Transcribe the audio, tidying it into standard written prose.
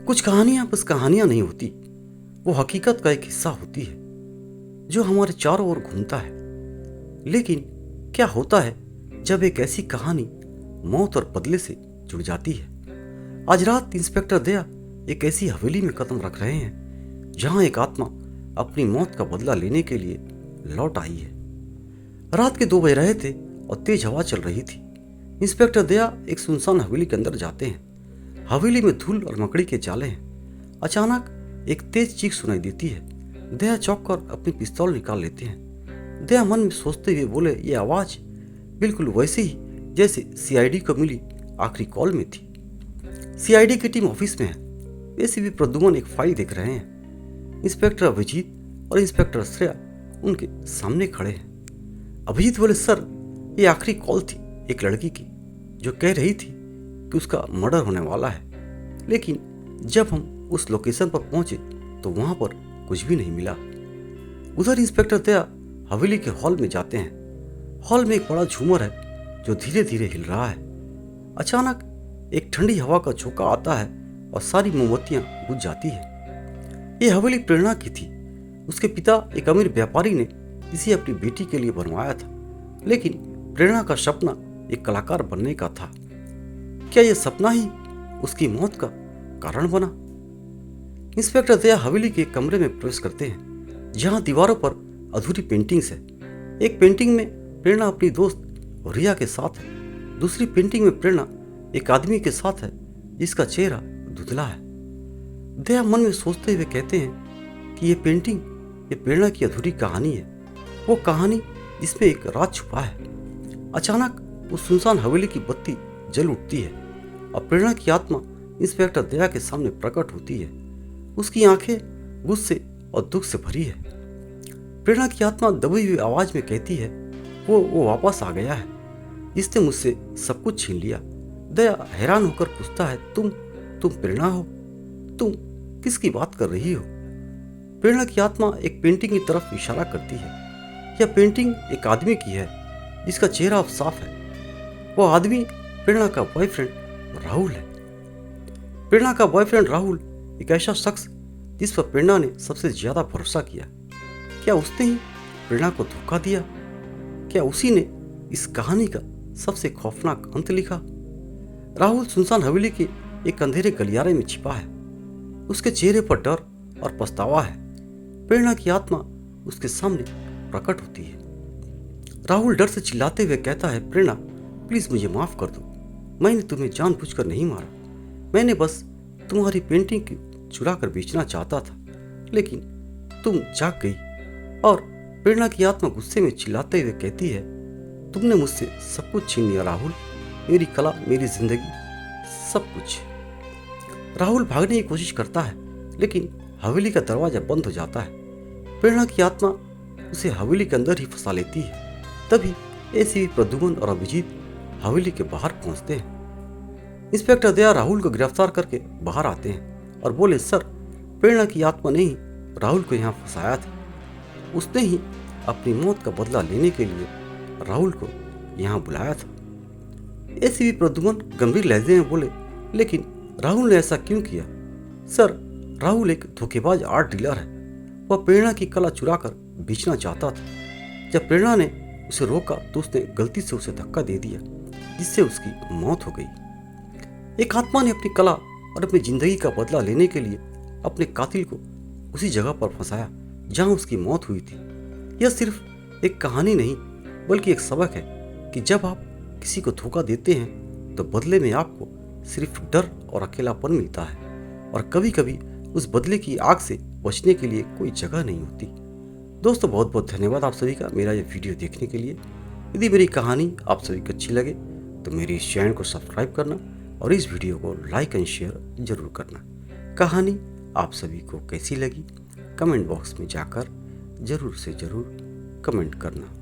कुछ कहानियां बस कहानियां नहीं होती, वो हकीकत का एक हिस्सा होती है जो हमारे चारों ओर घूमता है। लेकिन क्या होता है जब एक ऐसी कहानी मौत और बदले से जुड़ जाती है। आज रात इंस्पेक्टर दया एक ऐसी हवेली में कदम रख रहे हैं जहां एक आत्मा अपनी मौत का बदला लेने के लिए लौट आई है। रात के 2 बज रहे थे और तेज हवा चल रही थी। इंस्पेक्टर दया एक सुनसान हवेली के अंदर जाते हैं। हवेली में धूल और मकड़ी के जाले हैं। अचानक एक तेज चीख सुनाई देती है। दया चौंक कर अपनी पिस्तौल निकाल लेते हैं। दया मन में सोचते हुए बोले, ये आवाज बिल्कुल वैसे ही जैसे सीआईडी को मिली आखिरी कॉल में थी। सीआईडी की टीम ऑफिस में है। एसीपी प्रद्युमन एक फाइल देख रहे हैं। इंस्पेक्टर अभिजीत और इंस्पेक्टर श्रेया उनके सामने खड़े हैं। अभिजीत बोले, सर ये आखिरी कॉल थी एक लड़की की जो कह रही थी कि उसका मर्डर होने वाला है। लेकिन जब हम उस लोकेशन पर पहुंचे तो वहां पर कुछ भी नहीं मिला। उधर इंस्पेक्टर दया हवेली के हॉल में जाते हैं। हॉल में एक बड़ा झूमर है जो धीरे धीरे हिल रहा है। अचानक एक ठंडी हवा का झोंका आता है और सारी मोमबत्तियां बुझ जाती है। ये हवेली प्रेरणा की थी। उसके पिता एक अमीर व्यापारी ने इसे अपनी बेटी के लिए बनवाया था। लेकिन प्रेरणा का सपना एक कलाकार बनने का था। क्या यह सपना ही उसकी मौत का कारण बना? इंस्पेक्टर दया हवेली के कमरे में प्रवेश करते हैं जहां दीवारों पर अधूरी पेंटिंग्स है। एक पेंटिंग में प्रेरणा अपनी दोस्त रिया के साथ है। दूसरी पेंटिंग में प्रेरणा एक आदमी के साथ है जिसका चेहरा धुंधला है। दया मन में सोचते हुए कहते हैं कि ये पेंटिंग ये प्रेरणा की अधूरी कहानी है, वो कहानी जिसमें एक राज छुपा है। अचानक उस सुनसान हवेली की बत्ती जल उठती है और प्रेरणा की आत्मा इंस्पेक्टर दया के सामने प्रकट होती है। उसकी आंखें गुस्से और दुख से भरी है। प्रेरणा की आत्मा दबी हुई आवाज में कहती है, वो वापस आ गया है, इसने मुझसे सब कुछ छीन लिया। दया हैरान होकर पूछता है, तुम प्रेरणा हो? तुम किसकी बात कर रही हो? प्रेरणा की आत्मा एक पेंटिंग की तरफ इशारा करती है। यह पेंटिंग एक आदमी की है जिसका चेहरा अब साफ है। वो आदमी प्रेरणा का बॉयफ्रेंड राहुल है। प्रेरणा का बॉयफ्रेंड राहुल एक ऐसा शख्स जिस पर प्रेरणा ने सबसे ज्यादा भरोसा किया। क्या उसने ही प्रेरणा को धोखा दिया? क्या उसी ने इस कहानी का सबसे खौफनाक अंत लिखा? राहुल सुनसान हवेली के एक अंधेरे गलियारे में छिपा है। उसके चेहरे पर डर और पछतावा है। प्रेरणा की आत्मा उसके सामने प्रकट होती है। राहुल डर से चिल्लाते हुए कहता है, प्रेरणा प्लीज मुझे माफ कर दो। मैंने तुम्हें जानबूझकर नहीं मारा। मैंने बस तुम्हारी पेंटिंग चुरा कर बेचना चाहता था, लेकिन तुम जाग गई। और प्रेरणा की आत्मा गुस्से में चिल्लाते हुए कहती है, तुमने मुझसे सब कुछ छीन लिया राहुल, मेरी कला, मेरी जिंदगी, सब कुछ। राहुल भागने की कोशिश करता है लेकिन हवेली का दरवाजा बंद हो जाता है। प्रेरणा की आत्मा उसे हवेली के अंदर ही फंसा लेती है। तभी एसीपी प्रद्युमन और अभिजीत हवेली के बाहर पहुंचते हैं। इंस्पेक्टर दया राहुल को गिरफ्तार करके बाहर आते हैं और बोले, सर प्रेरणा की आत्मा ने ही राहुल को यहाँ फंसाया था। उसने ही अपनी मौत का बदला लेने के लिए राहुल को यहाँ बुलाया था। एसीपी प्रद्युमन गंभीर लहजे में बोले, लेकिन राहुल ने ऐसा क्यों किया? सर राहुल एक धोखेबाज आर्ट डीलर है। वह प्रेरणा की कला चुरा कर बेचना चाहता था। जब प्रेरणा ने उसे रोका तो उसने गलती से उसे धक्का दे दिया जिससे उसकी मौत हो गई। एक आत्मा ने अपनी कला और अपनी जिंदगी का बदला लेने के लिए अपने कातिल को उसी जगह पर फंसाया जहां उसकी मौत हुई थी। यह सिर्फ एक कहानी नहीं बल्कि एक सबक है कि जब आप किसी को धोखा देते हैं तो बदले में आपको सिर्फ डर और अकेलापन मिलता है, और कभी कभी उस बदले की आग से बचने के लिए कोई जगह नहीं होती। दोस्तों बहुत बहुत धन्यवाद आप सभी का मेरा ये वीडियो देखने के लिए। यदि मेरी कहानी आप सभी को अच्छी लगे तो मेरे इस चैनल को सब्सक्राइब करना और इस वीडियो को लाइक एंड शेयर जरूर करना। कहानी आप सभी को कैसी लगी कमेंट बॉक्स में जाकर जरूर से जरूर कमेंट करना।